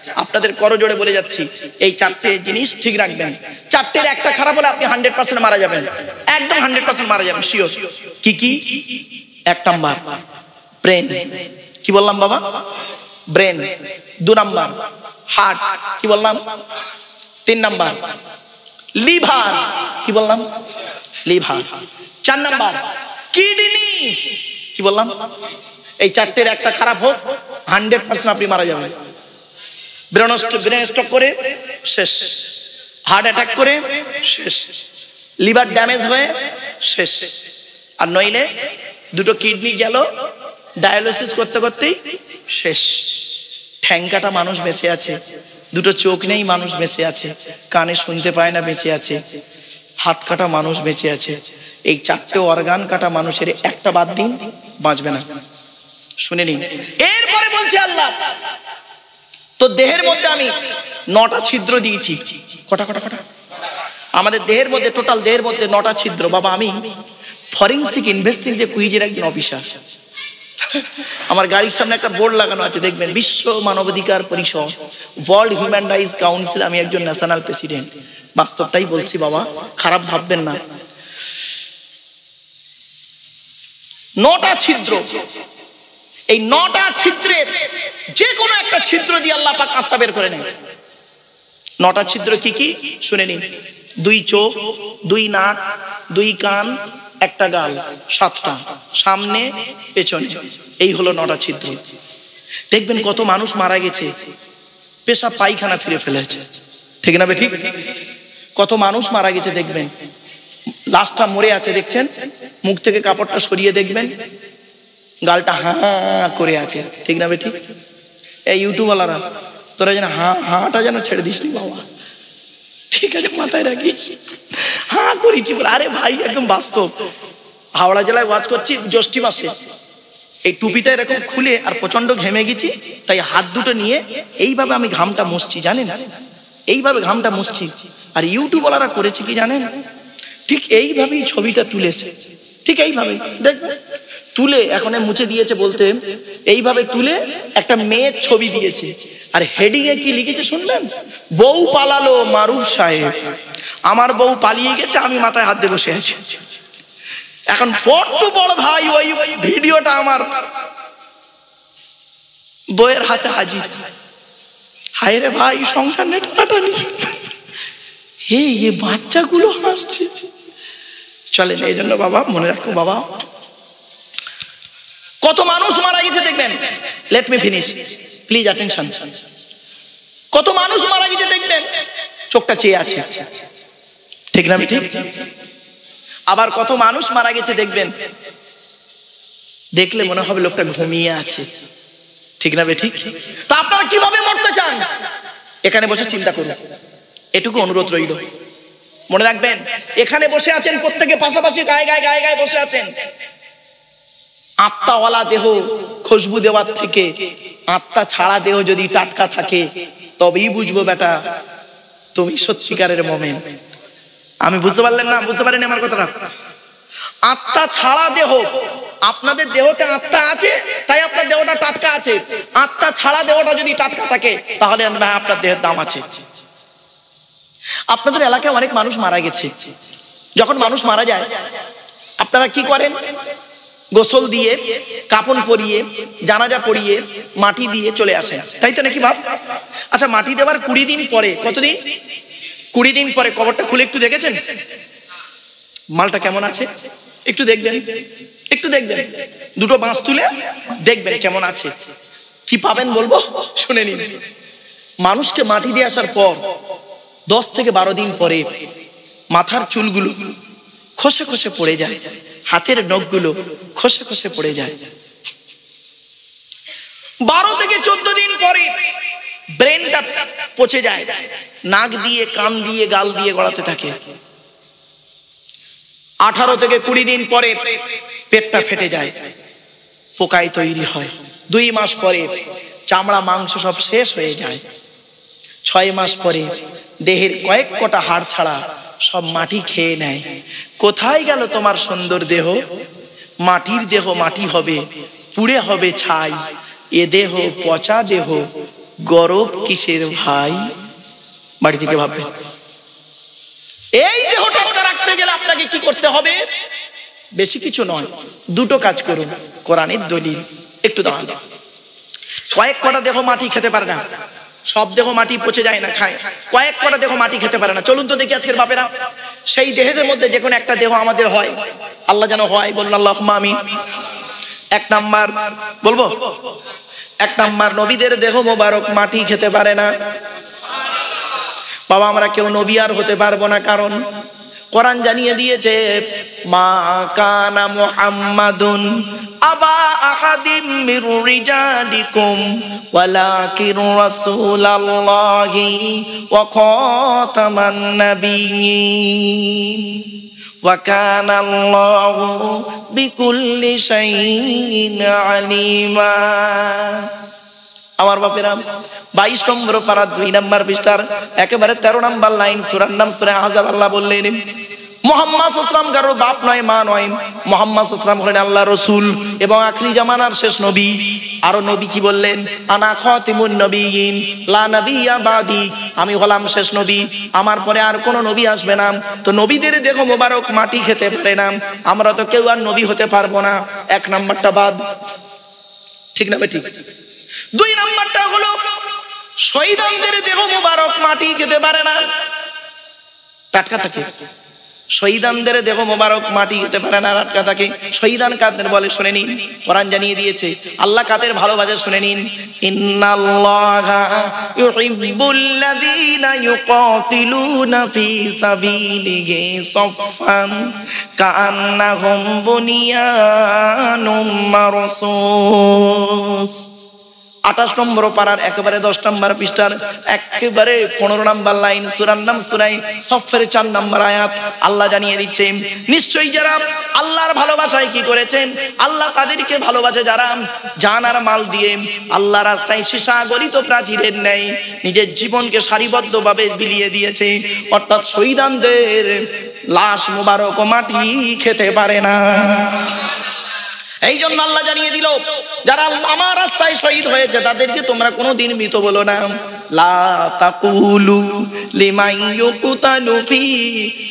আপনাদের করজোড়ে বলে যাচ্ছি, এই চারটে জিনিস ঠিক রাখবেন। চারটের একটা খারাপ হলে আপনি 100% মারা যাবেন, একদম 100% মারা যাবেন শিওর। কি কি? 1 নাম্বার ব্রেন। কি বললাম বাবা? ব্রেন। 2 number heart. কি বললাম? 3 নাম্বার লিভার। কি বললাম? লিভার। 4 number kidney. কি বললাম? এই চারটের একটা খারাপ হোক 100% আপনি মারা যাবেন। ব্রেন স্ট্রোক করে শেষ, হার্ট অ্যাটাক করে শেষ, লিভার ড্যামেজ হয়ে শেষ, আর নইলে দুটো কিডনি গেল ডায়ালিসিস করতে করতেই শেষ। ঠ্যাংকাটা মানুষ বেঁচে আছে, দুটো চোখ নেই মানুষ বেঁচে আছে, কানে শুনতে পায় না বেঁচে আছে, হাত কাটা মানুষ বেঁচে আছে। এই চারটে অর্গান কাটা মানুষের একটা বাদ দিন বাঁচবে না। শুনে নিন। এরপরে বলছে আল্লাহ, তো দেহের মধ্যে আমি 9টা ছিদ্র দিয়েছি। কটা কটা কটা? আমাদের দেহের মধ্যে, টোটাল দেহের মধ্যে 9টা ছিদ্র। বাবা আমি ফরেনসিক ইনভেস্টিগেশন যে কুইজের একজন অফিসার, আমার গাড়ির সামনে একটা বোর্ড লাগানো আছে দেখবেন, বিশ্ব মানবাধিকার পরিষদ, ওয়ার্ল্ড হিউম্যান রাইটস কাউন্সিল, আমি একজন ন্যাশনাল প্রেসিডেন্ট। বাস্তবটাই বলছি বাবা, খারাপ ভাববেন না। 9টা ছিদ্র, এই 9টা ছিদ্রের যে কোনো একটা ছিদ্র দিয়ে আল্লাহ পাক আত্মা বের করে নেয়। 9টা ছিদ্র কি কি শুনে নিন। 2 চোখ, 2 নাক, 2 কান, 1টা গাল, 7টা সামনে পেছনে, এই হলো 9টা ছিদ্র। দেখবেন কত মানুষ মারা গেছে পেশাব পায়খানা ফিরে ফেলেছে, ঠিক না ঠিক? কত মানুষ মারা গেছে দেখবেন, লাশটা মরে আছে দেখছেন, মুখ থেকে কাপড়টা সরিয়ে দেখবেন গালটা হা করে আছে, ঠিক না ঠিক? এই ইউটিউবওয়ালারা তোরা যেন হাটা যেন ছেড়ে দিস নি বাবা, ঠিক আছে মাথায় রাখিস, হা করেছি বলে। আরে ভাই একদম বাস্তব। হাওড়া জেলায় ওয়াজ করছি জ্যৈষ্ঠ মাসে, এই টুপিটা এরকম খুলে আর প্রচন্ড ঘেমে গেছি, তাই হাত দুটো নিয়ে এইভাবে আমি ঘামটা মুছছি, জানেন? এইভাবে ঘামটা মুছছি। আর ইউটিউবওয়ালারা করেছে কি জানেন? ঠিক এইভাবেই ছবিটা তুলেছে, ঠিক এইভাবে দেখবেন তুলে এখন মুছে দিয়েছে, বলতে এইভাবে তুলে একটা মেয়ের ছবি দিয়েছে, আর হেডিং এ কি লিখেছে শুনলেন? বউ পালালো মারুফ সাহেব, আমার বউ পালিয়ে গেছে, আমি মাথায় হাত দিয়ে বসে আছি। এখন কত বড় ভাই ওই ভিডিওটা আমার বউয়ের হাতে হাজির। হায় রে ভাই, সংসার নিয়ে টানাটানি, এই বাচ্চাগুলো হাসছে। চলেন, এই জন্য বাবা মনে রাখো বাবা, কত মানুষ মারা গেছে দেখবেন। Let me finish please attention. কত মানুষ মারা গেছে দেখবেন চোখটা চেয়ে আছে, ঠিক না ঠিক? আবার কত মানুষ মারা গেছে দেখবেন দেখলে মনে হবে লোকটা ঘুমিয়ে আছে, ঠিক না ঠিক? তা আপনারা কিভাবে মরতে চান এখানে বসে চিন্তা করুন, এটুকু অনুরোধ রইল। মনে রাখবেন, এখানে বসে আছেন প্রত্যেকে পাশাপাশি গায়ে গায়ে গায়ে গায়ে বসে আছেন। আত্মাওয়ালা দেহ খুশবু দেওয়ার থেকে আত্মা ছাড়া দেহ যদি টাটকা থাকে তবেই বুঝবো বেটা তুমি সত্যিকারের মুমিন। আমি বুঝতে পারলেন না? বুঝতে পারেন আমার কথাটা? আত্মা ছাড়া দেহ, আপনাদের দেহতে আত্মা আছে তাই আপনার দেহটা টাটকা আছে। আত্মা ছাড়া দেহটা যদি টাটকা থাকে তাহলে আপনার দেহের দাম আছে। আপনাদের এলাকায় অনেক মানুষ মারা গেছে, যখন মানুষ মারা যায় আপনারা কি করেন? গোসল দিয়ে, কাফন পরিয়ে, জানাজা পড়িয়ে, মাটি দিয়ে চলে আসেন, তাই তো নাকি বাপ? আচ্ছা, মাটি দেওয়ার 20 দিন পরে, কতদিন? 20 দিন পরে কবরটা খুলে একটু দেখেছেন মালটা কেমন আছে? একটু দেখবেন, একটু দেখবেন, দুটো বাঁশ তুলে দেখবেন কেমন আছে। কি পাবেন বলবো, শুনে নিন। মানুষকে মাটি দিয়ে আসার পর 10 থেকে 12 দিন পরে মাথার চুলগুলো খসে খসে পড়ে যায়, হাতের নখগুলো খসে খসে পড়ে যায়। 12 থেকে 14 দিন পরে ব্রেনটা পচে যায়, নাক দিয়ে, কান দিয়ে, গাল দিয়ে গড়াতে থাকে। 18 থেকে 20 দিন পরে পেটটা ফেটে যায়, পোকায় তৈরি হয়। 2 মাস পরে চামড়া মাংস সব শেষ হয়ে যায়। 6 মাস পরে দেহের কয়েক কটা হাড় ছাড়া সব মাটি খেয়ে নেয়। কোথায় গেল তোমার সুন্দর দেহ? মাটির দেহ মাটি হবে, পুড়ে হবে ছাই। এ দেহ পচা দেহ, গরব কিসের ভাই? বাড়ি থেকে ভাববেন। এই দেহটা রাখতে গেলে আপনাকে কি করতে হবে? বেশি কিছু নয়, দুটো কাজ করুন। কোরআনের দলিল একটু দাঁড়ান। কয়েক কটা দেহ মাটি খেতে পারে না, সব দেহ মাটি পচে যায় না, খায়। কয়েক কটা দেহ মাটি খেতে পারে না। চলুন তো দেখি আজকের বাপেরা, সেই দেহের মধ্যে যে কোনো একটা দেহ আমাদের হয়, আল্লাহ যেন হয়, বলুন আল্লাহুম্মা আমিন। এক নাম্বার বলবো, এক নাম্বার নবীদের দেহ মোবারক মাটি খেতে পারে না। বাবা আমরা কেউ নবী আর হতে পারবো না, কারণ কোরআন জানিয়ে দিয়েছে মা কানা মুহাম্মাদুন আবা আহাদিম মির রিজালিকুম ওয়ালাকিন রাসূলুল্লাহি ওয়া খাতামান নাবিয়্যিন ওয়া কানা আল্লাহু বিকুল্লি শাইইন আলিমা। আমার বাপেরা 22 নম্বর পারা 2 নম্বর পৃষ্ঠার একেবারে 13 নম্বর লাইন, সূরার নাম সূরা আহজাব। আল্লাহ বললেন মুহাম্মদ সাল্লাল্লাহু আলাইহি ওয়াসাল্লাম কারো বাপ নয়, মা নয়। মুহাম্মদ সাল্লাল্লাহু আলাইহি ওয়াসাল্লাম হলেন আল্লাহর রাসূল এবং আখিরি জামানার শেষ নবী। আর নবী কি বললেন? আনা খাতিমুন নবিয়্যিন লা নাবিয়্যা বাদি, আমি হলাম শেষ নবী, আমার পরে আর কোন নবী আসবে না। তো নবীদের দেহ মোবারক মাটি খেতে পারে না, আমরা তো কেউ আর নবী হতে পারবো না। এক নাম্বারটা বাদ, ঠিক না ঠিক? 2 নাম্বারটা হলো শহীদদের দেহ মোবারক মাটি খেতে পারে না, টাটকা থাকে। শহীদদের দেহ মোবারক মাটি খেতে পারে না, টাটকা থাকে। শহীদান কাদের বলে শুনে নিন, কোরআন জানিয়ে দিয়েছে। আল্লাহ কাদের ভালোবাসে শুনে নিন, ইন্নাল্লাহা ইউহিব্বুল্লাযীনা ইউকাতিলুনা ফী সাবিলিহি সাফফান কাআন্নাহুম বুনিয়ানুম মারসুস। 28 নম্বর পারার একেবারে 10 নম্বর পৃষ্ঠার একেবারে 15 নম্বর লাইন, সূরার নাম সূরা সফের 4 নম্বর আয়াত। আল্লাহ জানিয়ে দিচ্ছে নিশ্চয়ই যারা আল্লাহর ভালোবাসায় কি করেছেন, আল্লাহ তাদেরকে ভালোবাসে যারা জান আর মাল দিয়ে আল্লাহ রাস্তায় সীসা গলিত প্রাচীরের ন্যায় নিজের জীবনকে সারিবদ্ধভাবে বিলিয়ে দিয়েছে। অর্থাৎ শহীদদের লাশ মোবারক মাটি খেতে পারে না। এই জন্য আল্লাহ জানিয়ে দিল যারা আমার রাস্তায় শহীদ হয়েছে তাদেরকে তোমরা কোনোদিন মৃত বলো না। লা তাকুলু লিমান ইউকতালু ফি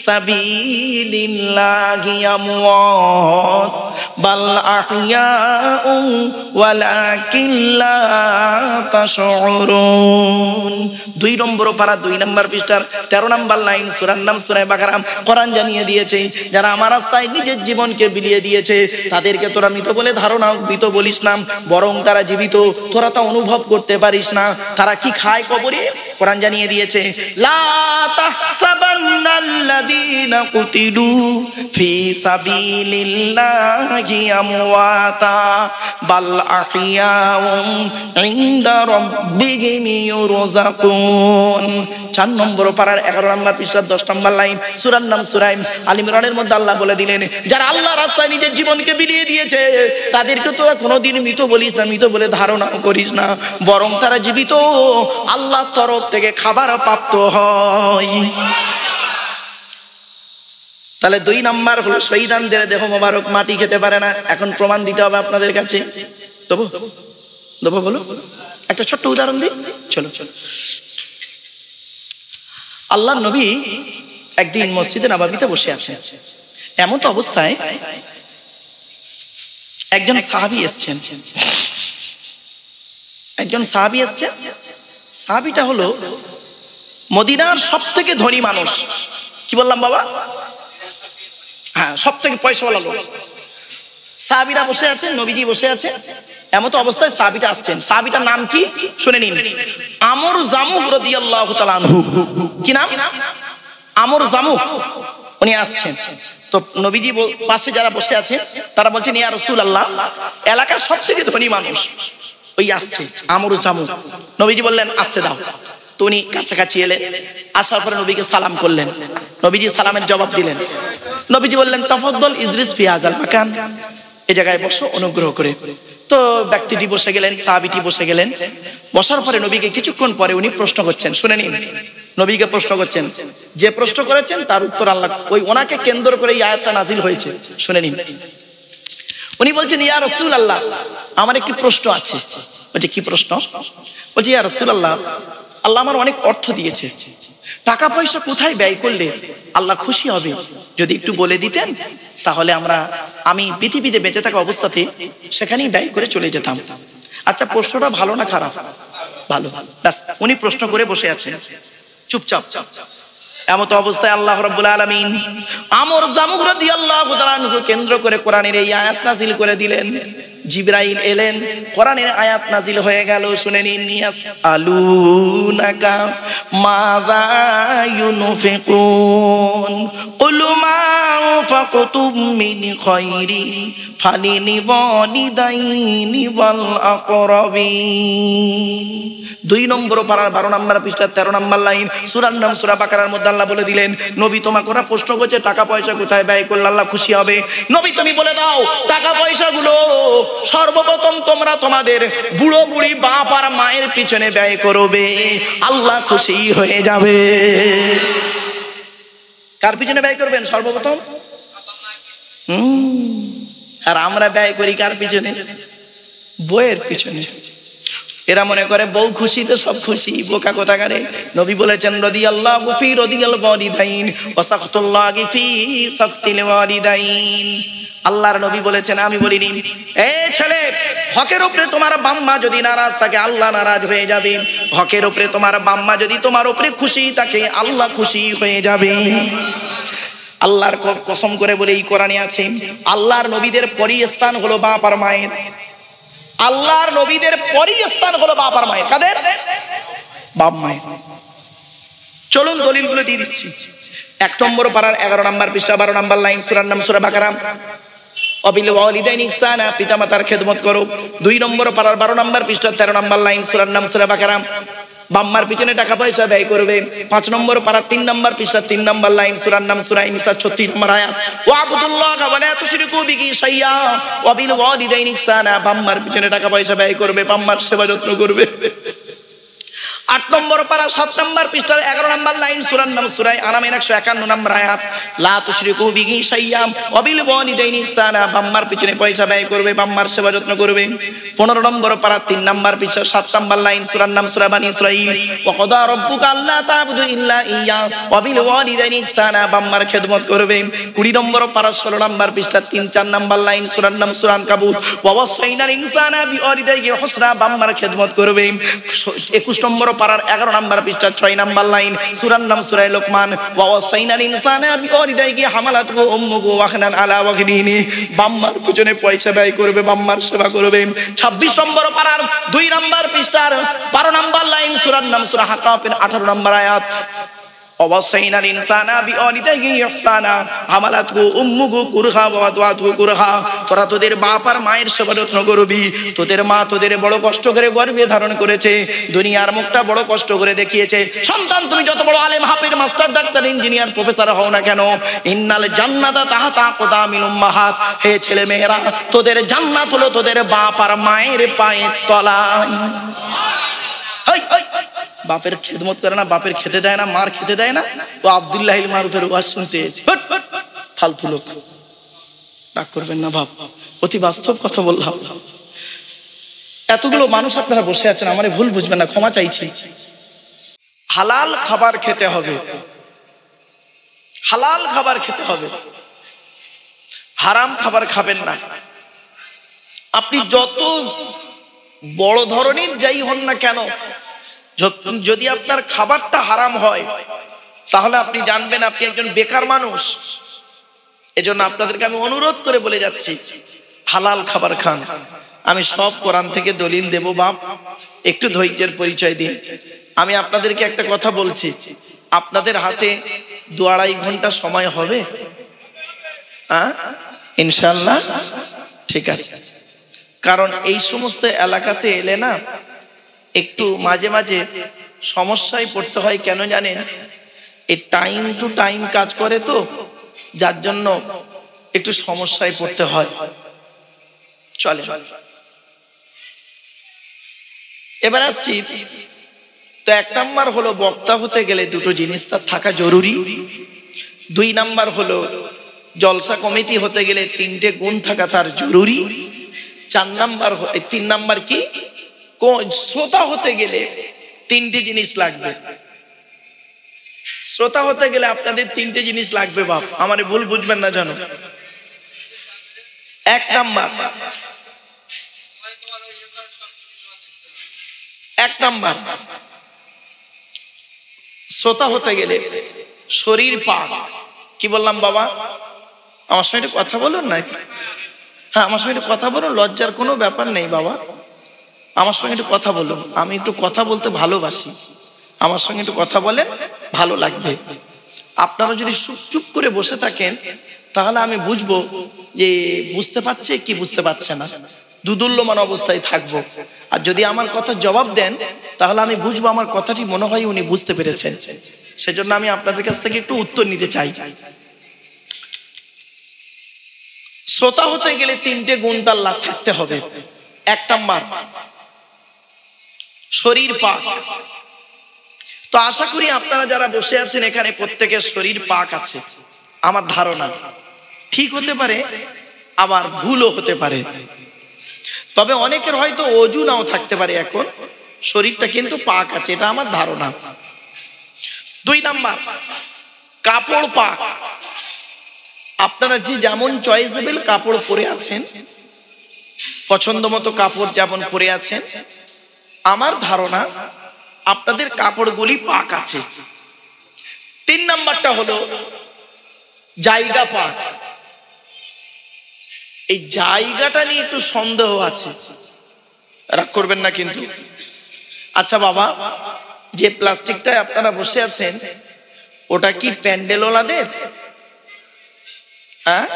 সাবিলিল্লাহি আমওয়াত বাল আহইয়াউন ওয়ালাকিন লা তাশউরুন। 2 নম্বর পারা 2 নম্বর পৃষ্ঠার 13 নম্বর লাইন, সূরার নাম সূরা বাকারা। কোরআন জানিয়ে দিয়েছে যারা আমার রাস্তায় নিজের জীবনকে বিলিয়ে দিয়েছে তাদেরকে তোরা মৃত বলে ধারণা মৃত বলিস না, বরং তারা জীবিত, তোরা তা অনুভব করতে পারিস না। তারা কি খায় কবরে? কোরআন জানিয়ে দিয়েছে লা তাহসাবান্নাল্লাযীনা কুতিলু ফি সাবিলিল্লাহি আমওয়াতা বাল আহইয়াউন ইনদা রাব্বিহিম ইউরযাকুন। 4 নম্বর পারার 11 নম্বর পৃষ্ঠার 10 নম্বর লাইন, সূরার নাম সূরা আল ইমরানের মধ্যে আল্লাহ বলে দিলেন যারা আল্লাহর রাস্তায় নিজের জীবনকে বিলিয়ে দিয়েছে তাদেরকে তোরা কোনোদিন মৃত বলিস না, মৃত বলে ধারণা করিস না, বরং তারা জীবিত, আল্লাহর তরফ থেকে খাবার প্রাপ্ত হয়। তাহলে 2 নাম্বার হলো শহীদদের দেহ মোবারক মাটি খেতে পারে না। এখন প্রমাণ দিতে হবে আপনাদের কাছে। দেবো দেবো বলো, একটা ছোট্ট উদাহরণ দিই। চলো চলো। আল্লাহর নবী একদিন মসজিদে নববীতে বসে আছেন। এমন তো অবস্থায় একজন সাহাবী এসেছেন। একজন সাহাবী এসেছেন। সাহাবীটা হলো মদিনার সবথেকে ধনী মানুষ। কি বললাম বাবা? হ্যাঁ, সবথেকে পয়সাওয়ালা লোক। সাহাবীরা বসে আছেন, নবীজি বসে আছেন। এমন তো অবস্থায় সাহাবীটা আসছেন। সাহাবীটার নাম কি শুনে নিন, আমর জামুহ রাদিয়াল্লাহু তাআলা আনহু। কি নাম? আমর জামুহ। উনি আসছেন। তো নবীজি পাশে যারা বসে আছে তারা বলছেন ইয়া রাসূলুল্লাহ, এলাকার সবথেকে ধনী মানুষ ওই আসছে, আমর জামুহ। নবীজি বললেন আসতে দাও। তো উনি কাছাকাছি এলেন। আসার পরে নবীকে সালাম করলেন। নবীজি সালামের জবাব দিলেন। নবীজি বললেন তাফাদ্দাল ইজলিস ফি হাযাল মাকান, এই জায়গায় বসো অনুগ্রহ করে। তো ব্যক্তিটি বসে গেলেন, সাহাবীটি বসে গেলেন। বসার পরে নবীকে কিছুক্ষণ পরে উনি প্রশ্ন করছেন, শুনে নিন। নবীকে প্রশ্ন করছেন, যে প্রশ্ন করেছেন তার উত্তর আল্লাহ, ওই ওনাকে কেন্দ্র করে এই আয়াতটা নাজিল হয়েছে। শুনে নিন। উনি বলছেন ইয়া রাসূলুল্লাহ, আমার একটি প্রশ্ন আছে। বলছে কি প্রশ্ন? বলছি ইয়া রাসূলুল্লাহ, আল্লাহ আমার অনেক অর্থ দিয়েছে, টাকা পয়সা কোথায় ব্যয় করলে আল্লাহ খুশি হবে যদি একটু বলে দিতেন, তাহলে আমি পৃথিবীতে বেঁচে থাকা অবস্থাতে সেখানেই ব্যয় করে চলে যেতাম। আচ্ছা, প্রশ্নটা ভালো না খারাপ? ভালো। ব্যাস, উনি প্রশ্ন করে বসে আছেন চুপচাপ। এমত অবস্থায় আল্লাহ রাব্বুল আলামিন আমর জামুহ রাদিয়াল্লাহু তাআলা আনহু কেন্দ্র করে কোরআনের এই আয়াত নাযিল করে দিলেন। জিবরাইল এলেন, কোরআনের আয়াত নাযিল হয়ে গেল। শুনে নিন, ইয়াসআলুনাকা মাযা ইউনফিকুন কুল মা আনফাকতুম মিন খায়রিন ফালিওয়ালিদাইনি ওয়াল আকরাবিন। 2 নম্বর পারার 12 নম্বর পৃষ্ঠা 13 নম্বর লাইন, সূরার নাম সূরা বাকারার মধ্যে আল্লাহ বলে দিলেন, নবী তোমাকে ওরা প্রশ্ন করছে টাকা পয়সা কোথায় ব্যয় করলে আল্লাহ খুশি হবে, নবী তুমি বলে দাও টাকা পয়সাগুলো সর্বপ্রথম তোমরা তোমাদের বুড়ো বুড়ি বাপ আর মায়ের পিছনে ব্যয় করবে, আল্লাহ খুশি হয়ে যাবে। কার পিছনে ব্যয় করবেন সর্বপ্রথম? আর আমরা ব্যয় করি কার পিছনে? বউয়ের পিছনে। এরা মনে করে বউ খুশি তো সব খুশি, বোকা কোথাকারে। নবী বলেছেন রাদিয়াল্লাহু ফি রাদিয়াল ওয়ালিদাইন ওয়া সাখতুল্লাহি ফি সাখতিল ওয়ালিদাইন। আল্লাহর নবী বলেছেন, আমি বলিনি, এই ছেলে, হকের উপরে তোমার বাম্মা যদি নারাজ থাকে আল্লাহ নারাজ হয়ে যাবে, হকের উপরে তোমার বাম্মা যদি তোমার উপরে খুশি থাকে আল্লাহ খুশি হয়ে যাবে। আল্লাহর কসম করে বলে এই কোরআনে আছে, আল্লাহর নবীদের পরই স্থান হলো বাপ আর মায়ের। আল্লাহর নবীদের পরই স্থান হলো বাপ আর মায়ের। কাদের? বাপ মায়ের। চলুন দলিলগুলো দিয়ে দিচ্ছি। 1 নম্বর পারার 11 নম্বর পৃষ্ঠা 12 নম্বর লাইন, সূরার নাম সূরা বাকারা, অবিল ওয়ালিদাইনি ইহসানা, পিতামাতার খেদমত করো। 2 নম্বর পারার 12 নম্বর পৃষ্ঠা 13 নম্বর লাইন, সূরার নাম সূরা বাকারা, বাম্মার পিছনে টাকা পয়সা ব্যয় করবে। 5 নম্বর পারা 3 নম্বর পৃষ্ঠা 3 নম্বর লাইন, সূরার নাম সূরা নিসা 36 নম্বর আয়াত, ওয়াবুদুল্লাহা ওয়া লা তুশরিকু বিহি শাইয়্যা ওয়া বিল ওয়ালিদাইনি ইহসানা, বাম্মার পিছনে টাকা পয়সা ব্যয় করবে, বাম্মার সেবা যত্ন করবে। 8 নম্বর পারা 7 নম্বর পৃষ্ঠার 11 নম্বর লাইন, সূরার নাম সূরা আনামের 151 নম্বর আয়াত, লা তুশরিকু বিহি শাইয়্যা ওয়া বিল ওয়ালিদাইনি ইহসানা, বাম্মার পিছনে পয়সা ব্যয় করবে, বাম্মার সেবা যত্ন করবে। 15 নম্বর পারা 3 নম্বর পৃষ্ঠা 7 নম্বর লাইন, সূরার নাম সূরা বানী ইসরাঈল, ওয়া ক্বাদা রাব্বুকা আল্লা তা'বুদু ইল্লা ইয়্যা ওয়া বিল ওয়ালিদাইনি ইহসানা, বাম্মার খেদমত করবে। 20 নম্বর পারা 16 নম্বর পৃষ্ঠা 3-4 নম্বর লাইন, সূরার নাম সূরা আনকাবুত, ওয়া ওয়াসাইনাল ইনসানা বিওয়ালিদাইহি হুসনা, বাম্মার খেদমত করবে। 21 নম্বর পারার 11 নম্বর পৃষ্ঠা 6 নম্বর লাইন, সূরার নাম সূরা লোকমান, ওয়া ওয়াসাইনাল ইনসানা বিওয়ালিদাইহি হামালাতহু উম্মুহু ওয়াহনান আলা ওয়াহনিহি, বাম্মার পিছনে পয়সা ব্যয় করবে, বাম্মার সেবা করবে। 26 নম্বর পারার 2 নম্বর পৃষ্ঠার 12 নম্বর লাইন, সূরার নাম সূরা হাকাফের 18 নম্বর আয়াত, ওয়াসাইনাল ইনসানা বিওয়ালিদাইহি ইহসানা হামালাতহু উম্মুহু কুরহা ওয়া ওয়াদাতুহু কুরহা, তোরা তোদের বাপ আর মায়ের সেবা যত্ন করবি। তোদের মা তোদের বড় কষ্ট করে গর্ভে ধারণ করেছে, দুনিয়ার মুখটা বড় কষ্ট করে দেখিয়েছে। সন্তান তুমি যত বড় আলেম, হাফেজ, মাস্টার, ডাক্তার, ইঞ্জিনিয়ার, প্রফেসর হও না কেন, ইন্নাল জান্নাতা তাহতা আকদামিল উম্মাহাত, হে ছেলে মেয়েরা, তোদের জান্নাত হলো তোদের বাপ আর মায়ের পায়ের তলায়। বাপের খেদমত করে না, বাপের খেতে দেয় না, মার খেতে দেয় না, ও আব্দুল্লাহিল মারুফের ওয়াজ শুনতে এসেছে। ফালতু লোক, রাগ করবেন না বাপ, অতি বাস্তব কথা বললাম। এতগুলো মানুষ আপনারা বসে আছেন, আমারে ভুল বুঝবেন না, ক্ষমা চাইছি। হালাল খাবার খেতে হবে, হালাল খাবার খেতে হবে, হারাম খাবার খাবেন না। আপনি যত বড় ধরনের যাই হন না কেন, যদি আপনার খাবারটা হারাম হয় তাহলে আপনি জানবেন আপনি একজন বেকার মানুষ। এজন্য আপনাদেরকে আমি অনুরোধ করে বলে যাচ্ছি, হালাল খাবার খান। আমি সব কোরআন থেকে দলিল দেব বাপ, একটু ধৈর্যের পরিচয় দিন। আমি আপনাদেরকে একটা কথা বলছি, আপনাদের হাতে 2-2.5 ঘন্টা সময় হবে? ইনশাআল্লাহ, ঠিক আছে। কারণ এই সমস্ত এলাকাতে এলে না একটু মাঝে মাঝে সমস্যায় পড়তে হয়। কেন জানেন? এই টাইম টু টাইম কাজ করে তো, যার জন্য একটু সমস্যায় পড়তে হয়। চলে, এবার আসছি। তো 1 নাম্বার হলো বক্তা হতে গেলে 2টো জিনিস তার থাকা জরুরি। 2 নাম্বার হলো জলসা কমিটি হতে গেলে 3টে গুণ থাকা তার জরুরি। 4 নাম্বার 3 নাম্বার কি? শ্রোতা হতে গেলে তিনটে জিনিস লাগবে। শ্রোতা হতে গেলে আপনাদের তিনটে জিনিস লাগবে বাপ, আমারে ভুল বুঝবেন না জানো। এক নাম্বার শ্রোতা হতে গেলে শরীর পাক। কি বললাম বাবা? আমার সঙ্গে কথা বলুন না। হ্যাঁ, আমার সঙ্গে কথা বলুন, লজ্জার কোনো ব্যাপার নেই বাবা। আমার সঙ্গে একটু কথা বলুন, আমি একটু কথা বলতে ভালোবাসি। আমার সঙ্গে একটু কথা বলেন, ভালো লাগবে। আপনারা যদি চুপ করে বসে থাকেন তাহলে আমি বুঝবো যে বুঝতে পারছে কি বুঝতে পারছে না, দুদুল্যমান অবস্থায় থাকবো। আর যদি আমার কথা জবাব দেন তাহলে আমি বুঝবো আমার কথাটি মনে হয় উনি বুঝতে পেরেছেন। সেজন্য আমি আপনাদের কাছ থেকে একটু উত্তর নিতে চাই। শ্রোতা হতে গেলে তিনটে গুণ তার থাকতে হবে। এক নাম্বার শরীর পাক। তো আশা করি আপনারা যারা বসে আছেন এখানে প্রত্যেকের শরীর পাক আছে। আমার ধারণা ঠিক হতে পারে, আবার ভুলও হতে পারে। তবে অনেকের হয়তো অজু নাও থাকতে পারে, এখন শরীরটা কিন্তু পাক আছে, এটা আমার ধারণা। দুই নাম্বার কাপড় পাক। আপনারা যে যেমন চয়েসেবল কাপড় পরে আছেন, পছন্দ মতো কাপড় যেমন পরে আছেন, আমার ধারণা আপনাদের কাপড়গুলি পাক আছে। তিন নাম্বারটা হলো জায়গা পাক। এই জায়গাটা নিয়ে একটু সন্দেহ আছে, রাগ করবেন না কিন্তু। আচ্ছা বাবা, যে প্লাস্টিকটায় আপনারা বসে আছেন ওটা কি প্যান্ডেলওয়ালাদের? হ্যাঁ,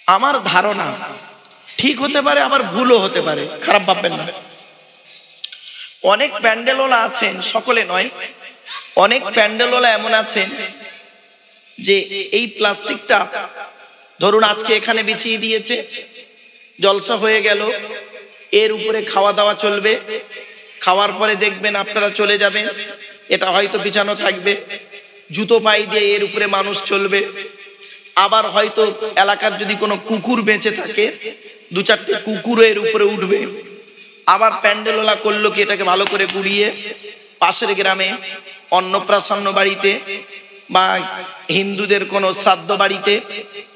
আমার ধারণা ঠিক হতে পারে, আবার ভুলও হতে পারে, খারাপ ভাববেন না। অনেক প্যান্ডেলওয়ালা আছেন, সকলে নয়, অনেক প্যান্ডেলওয়ালা এমন আছেন যে এই প্লাস্টিকটা ধরুন আজকে এখানে বিছিয়ে দিয়েছে, জলসা হয়ে গেল, এর উপরে খাওয়া দাওয়া চলবে, খাওয়ার পরে দেখবেন আপনারা চলে যাবেন, এটা হয়তো বিছানো থাকবে, জুতো পাই দিয়ে এর উপরে মানুষ চলবে। আবার হয়তো এলাকার যদি কোনো কুকুর বেঁচে থাকে, দু চারটে কুকুরও এর উপরে উঠবে। আবার প্যান্ডেলওয়ালা করলো কি এটাকে ভালো করে গুড়িয়ে পাশের গ্রামে অন্নপ্রাশন বাড়িতে বা হিন্দুদের কোনো শ্রাদ্ধ বাড়িতে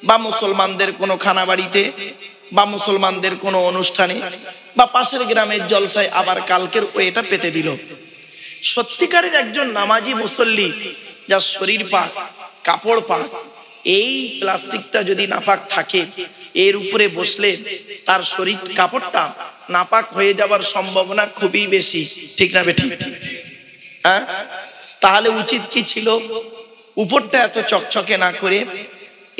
বা মুসলমানদের কোনো খানা বাড়িতে বা মুসলমানদের কোনো অনুষ্ঠানে বা পাশের গ্রামের জলসায় আবার কালকের এটা পেতে দিল। সত্যিকারের একজন নামাজি মুসল্লি যার শরীর পাক, কাপড় পাক, এই প্লাস্টিকটা যদি নাপাক থাকে, এর উপরে বসলে তার শরীর কাপড়টা নাপাক হয়ে যাওয়ার সম্ভাবনা খুবই বেশি, ঠিক না বেঠিক? হ্যাঁ, তাহলে উচিত কি ছিল উপরটা এত চকচকে না করে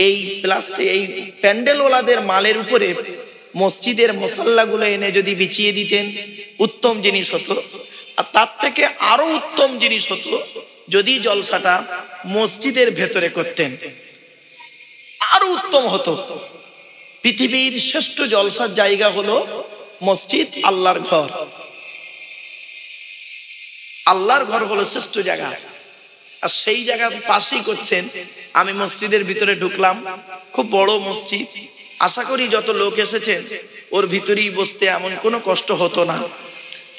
এই প্লাস্টিক, এই প্যান্ডেলওয়ালাদের মালের উপরে মসজিদের মুসাল্লাগুলো এনে যদি বিছিয়ে দিতেন, উত্তম জিনিস হতো। আর তার থেকে আরো উত্তম জিনিস হতো যদি জলসাটা মসজিদের ভেতরে করতেন, আরো উত্তম হতো। পৃথিবীর শ্রেষ্ঠ জলসার জায়গা হলো মসজিদ, আল্লাহর ঘর। আল্লাহর ঘর হলো শ্রেষ্ঠ জায়গা, আর সেই জায়গার পাশেই করছেন। আমি মসজিদের ভিতরে ঢুকলাম, খুব বড় মসজিদ, আশা করি যত লোক এসেছেন ওর ভিতরেই বসতে এমন কোনো কষ্ট হতো না,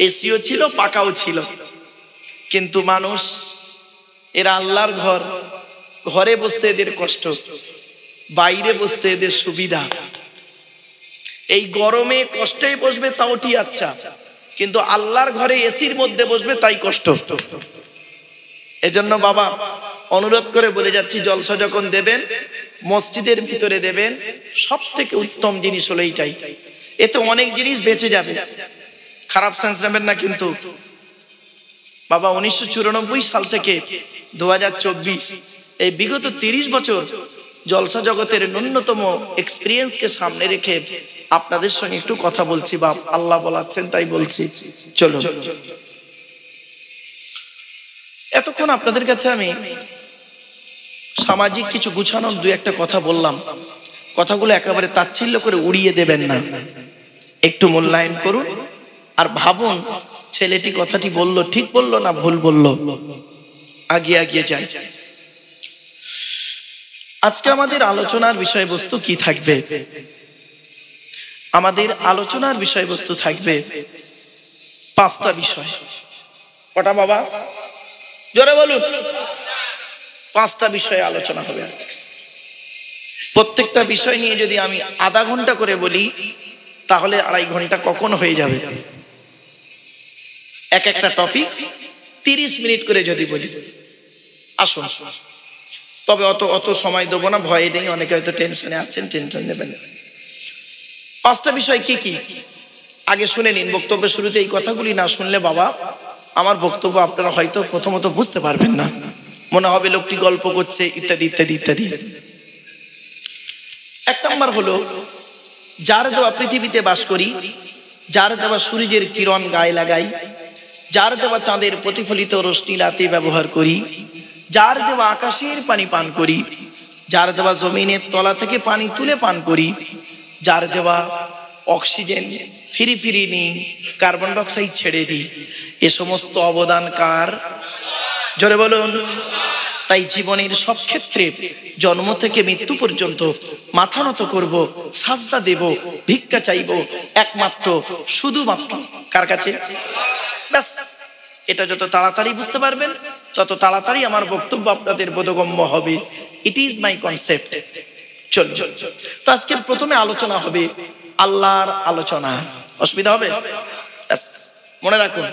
এসিও ছিল, পাকাও ছিল। কিন্তু মানুষ, এরা আল্লাহর ঘর, ঘরে বসতে এদের কষ্ট, বাইরে বসতে এদের সুবিধা। এই গরমে কষ্টে বসবে তাও ঠিক, আচ্ছা, কিন্তু আল্লাহর ঘরে এসির মধ্যে বসবে তাই কষ্ট। এজন্য বাবা অনুরোধ করে বলে যাচ্ছি, জলসা যখন দেবেন মসজিদের ভিতরে দেবেন, সব থেকে উত্তম জিনিস হলো এইটাই। এতে অনেক জিনিস বেঁচে যাবে, খারাপ সেন্স নেবেন না কিন্তু। বাবা 1994 সাল থেকে 2024, এই বিগত 30 বছর জলসা জগতের ন্যূনতম এক্সপিরিয়েন্সকে সামনে রেখে আপনাদের সঙ্গে একটু কথা বলছি বাপ, আল্লাহ বলাচ্ছেন তাই বলছি। চলো, এতক্ষণ আপনাদের কাছে আমি সামাজিক কিছু গুছানোর দুই একটা কথা বললাম, কথাগুলো একেবারে তাচ্ছিল্য করে উড়িয়ে দেবেন না, একটু মূল্যায়ন করুন আর ভাবুন ছেলেটি কথাটি বলল ঠিক বললো না ভুল বলল, আগিয়ে আগিয়ে যাই। আজকে আমাদের আলোচনার বিষয়বস্তু কি থাকবে? আমাদের আলোচনার বিষয়বস্তু থাকবে পাঁচটা বিষয়। কটা বাবা? জোরে বলুন। পাঁচটা বিষয়ে আলোচনা হবে। প্রত্যেকটা বিষয় নিয়ে যদি আমি আধা ঘন্টা করে বলি তাহলে 2.5 ঘন্টা কখন হয়ে যাবে। এক একটা টপিক 30 মিনিট করে যদি বলি, আসুন। তবে অত সময় দেবো না, ভয়ে নেই, অনেকে হয়তো টেনশনে আছেন, টেনশন নেবেন না। পাঁচটা বিষয় কি কি আগে শুনে নিন। বক্তব্যের শুরুতে এই কথাগুলি না শুনলে বাবা আমার বক্তব্য আপনারা হয়তো প্রথমত বুঝতে পারবেন না, মনে হবে লোকটি গল্প করছে ইত্যাদি ইত্যাদি ইত্যাদি। এক নম্বর হলো, যার দেওয়া পৃথিবীতে বাস করি, যার দেওয়া সূর্যের কিরণ গায়ে লাগাই, যার দেওয়া চাঁদের প্রতিফলিত রশ্মি রাতে ব্যবহার করি, যার দেওয়া আকাশের পানি পান করি, যার দেওয়া জমিনের তলা থেকে পানি তুলে পান করি, যার দেওয়া অক্সিজেন ফিরি ফিরি নিই, কার্বন ডাইঅক্সাইড ছেড়ে দিই, এ সমস্ত অবদান কার? জোরে বলুন। তাই জীবনের সব ক্ষেত্রে জন্ম থেকে মৃত্যু পর্যন্ত মাথা নত করব, সাজদা দেব, ভিক্ষা চাইব একমাত্র শুধুমাত্র কার কাছে? ব্যাস, এটা যত তাড়াতাড়ি বুঝতে পারবেন তত তাড়াতাড়ি আমার বক্তব্য আপনাদের বোধগম্য হবে। It is my concept. চল, তো আজকের প্রথমে আলোচনা হবে আল্লাহর আলোচনা। অসুবিধা হবে? মনে রাখুন,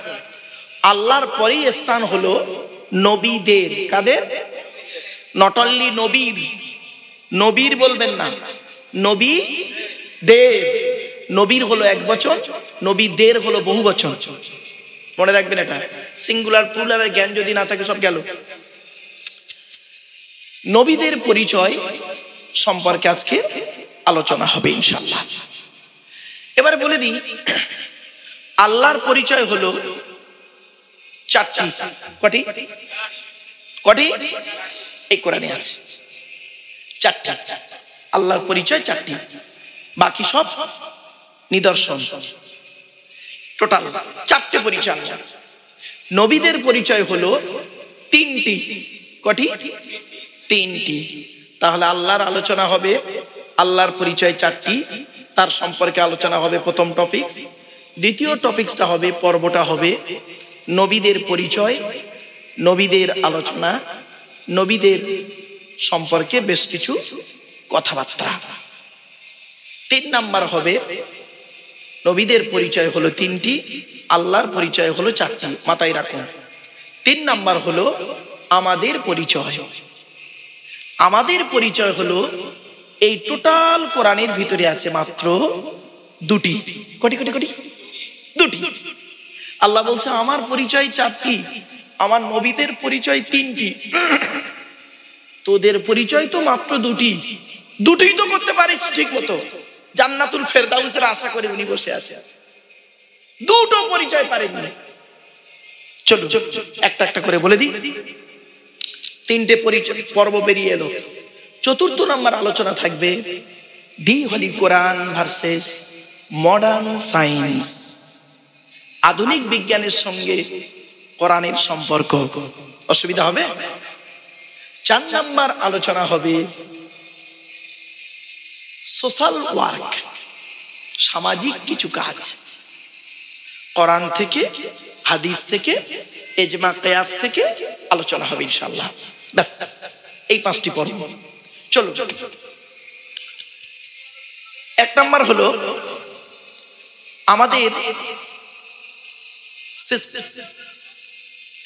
আল্লাহর পরেই স্থান হলো নবীদের। কাদের? নট অনলি নবীর, নবীর বলবেন না, নবীদের। নবীর হলো এক বচন, নবীদের হলো বহু বচন। মনে রাখবেন এটা। সিঙ্গুলার প্লুরালের জ্ঞান যদি না থাকে সব গেল। নবীদের পরিচয় সম্পর্কে আজকে আলোচনা হবে ইনশাআল্লাহ। এবারে বলে দিই, আল্লাহর পরিচয় হলো চারটি। কটি? কটি? এই কোরআনে আছে চারটি। আল্লাহর পরিচয় চারটি, বাকি সব নিদর্শন। টোটাল চারটে পরিচয় আল্লাহ। নবীদের পরিচয় হলো তিনটি। কটি? তিনটি। তাহলে আল্লাহর আলোচনা হবে, আল্লাহর পরিচয় চারটি, তার সম্পর্কে আলোচনা হবে প্রথম টপিক। দ্বিতীয় টপিকটা হবে, পর্বটা হবে নবীদের পরিচয়, নবীদের আলোচনা, নবীদের সম্পর্কে বেশ কিছু কথাবার্তা। 3 নাম্বার হবে, নবীদের পরিচয় হলো তিনটি, আল্লাহর পরিচয় হলো চারটি। মাথায় রাখুন। 3 নাম্বার হলো আমাদের পরিচয়। আমাদের পরিচয় হলো এই টোটাল কোরআনের ভিতরে আছে মাত্র দুটি। কটি কটি কটি? দুটি। আল্লাহ বলছে আমার পরিচয় চারটি, আমার নবীদের পরিচয় তিনটি, তোদের পরিচয় তো মাত্র দুটি। দুটোই তো করতে পারিস ঠিক মতো, জান্নাতুল ফেরদাউসের আশা করে উনি বসে আছে, দুটো পরিচয় পারেননি। চলো একটা একটা করে বলে দিই। 3টে পরিচয় পর্ব বেরিয়ে এলো। 4র্থ নাম্বার আলোচনা থাকবে দি হলি কোরআন ভার্সেস মডার্ন সায়েন্স। আধুনিক বিজ্ঞানের সঙ্গে কোরআনের সম্পর্ক। অসুবিধা হবে? 4 নাম্বার আলোচনা হবে সোশ্যাল ওয়ার্ক, সামাজিক কিছু কাজ। কোরআন থেকে, হাদিস থেকে, ইজমা কিয়াস থেকে আলোচনা হবে ইনশাআল্লাহ। ব্যাস, এই 5টি পর্ব। চলো, 1 নাম্বার হলো আমাদের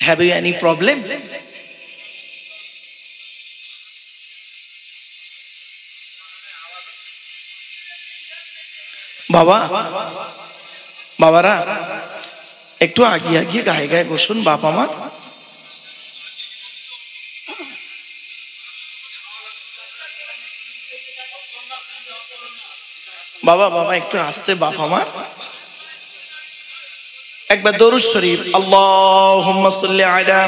হ্যাভ ইউ এনি প্রবলেম? বাবারা একটু আগিয়ে আগিয়ে গায়ে গায়ে বসুন। বাপ আমার, বাবা একটু আস্তে। বাপ আমার, একবার দরুদ শরীফ। আল্লাহুম্মা সাল্লি আলা।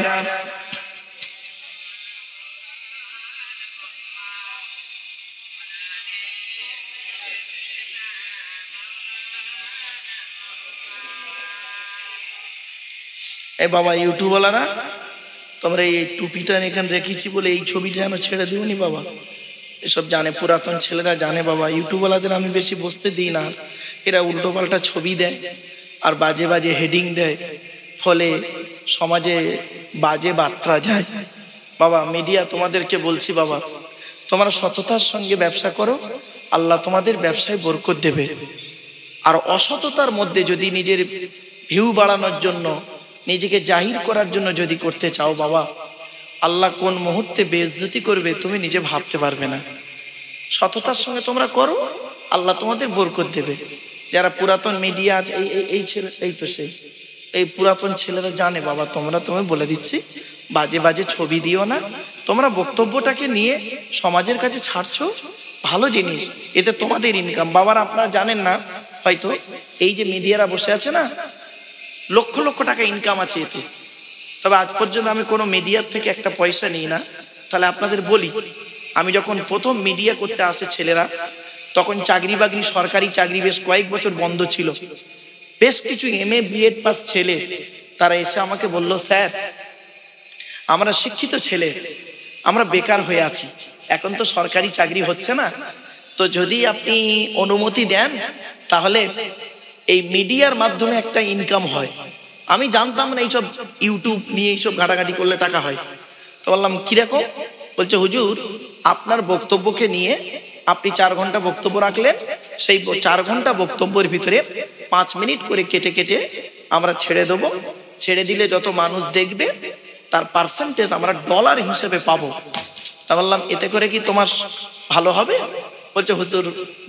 এই বাবা ইউটিউবওয়ালারা, তোমরা এই টুপিটা এখানে রেখেছি বলে এই ছবিটা যেন ছেড়ে দিওনি বাবা। এসব জানে, পুরাতন ছেলেরা জানে বাবা। ইউটিউবওয়ালাদের আমি বেশি বসতে দিই না, এরা উল্টো পাল্টা ছবি দেয়। আর বাজে বাজে হেডিং দেয়, ফলে সমাজে বাজে বার্তা যায়। বাবা মিডিয়া তোমাদেরকে বলছি, বাবা তোমরা সততার সঙ্গে ব্যবসা করো, আল্লাহ তোমাদের ব্যবসায় বরকত দেবে। আর অসততার মধ্যে যদি নিজের ভিউ বাড়ানোর জন্য, নিজেকে জাহির করার জন্য যদি করতে চাও, বাবা আল্লাহ কোন মুহূর্তে বেইজ্জতি করবে তুমি নিজে ভাবতে পারবে না। সততার সঙ্গে তোমরা করো, আল্লাহ তোমাদের বরকত দেবে। যারা পুরাতন মিডিয়া আছে, এই ছেলে, এই তো সেই এই পুরাতন ছেলেরা জানে, বাবা তুমি বলে দিচ্ছি, বাজে বাজে ছবি দিও না, তোমরা বক্তব্যটাকে নিয়ে সমাজের কাছে ছাড়ছো, ভালো জিনিস, এতে তোমাদের ইনকাম। বাবার আপনারা জানেন না হয়তো, এই যে মিডিয়ারা বসে আছে না, লক্ষ লক্ষ টাকা ইনকাম আছে এতে। তবে আজ পর্যন্ত আমি কোনো মিডিয়ার থেকে একটা পয়সা নিই না। তাহলে আপনাদের বলি, আমি যখন প্রথম মিডিয়া করতে আসে ছেলেরা, তখন চাকরি বাকরি, সরকারি চাকরি বেশ কয়েক বছর বন্ধ ছিল। বেশ কিছু MA BEd পাস ছেলে তারা এসে আমাকে বলল, স্যার আমরা শিক্ষিত ছেলে, আমরা বেকার হয়ে আছি, এখন তো সরকারি চাকরি হচ্ছে না, তো যদি আপনি অনুমতি দেন তাহলে এই মিডিয়ার মাধ্যমে একটা ইনকাম হয়। আমি জানতাম না এইসব ইউটিউব নিয়ে এইসব ঘাটাঘাটি করলে টাকা হয়। তো বললাম কিরকম? বলছে হুজুর আপনার বক্তব্যকে নিয়ে আপনি 4 ঘন্টা বক্তব্য রাখলেন, সেই 4 ঘন্টা বক্তব্যের ভিতরে 5 মিনিট করে কেটে কেটে আমরা ছেড়ে দেবো, ছেড়ে দিলে যত মানুষ দেখবে তার পার্সেন্টেজ আমরা ডলার হিসেবে পাবো। তা বললাম এতে করে কি তোমার ভালো হবে? বলছে হুজুর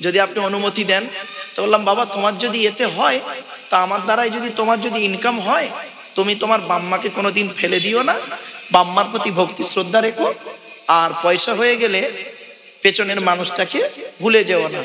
যদি আপনি অনুমতি দেন। তো বললাম বাবা তোমার যদি এতে হয়, তা আমার দ্বারাই যদি তোমার যদি ইনকাম হয়, তুমি তোমার বাম্মাকে কোনোদিন ফেলে দিও না, বাম্মার প্রতি ভক্তি শ্রদ্ধা রেখো, আর পয়সা হয়ে গেলে পেছনের মানুষটাকে ভুলে যেও না।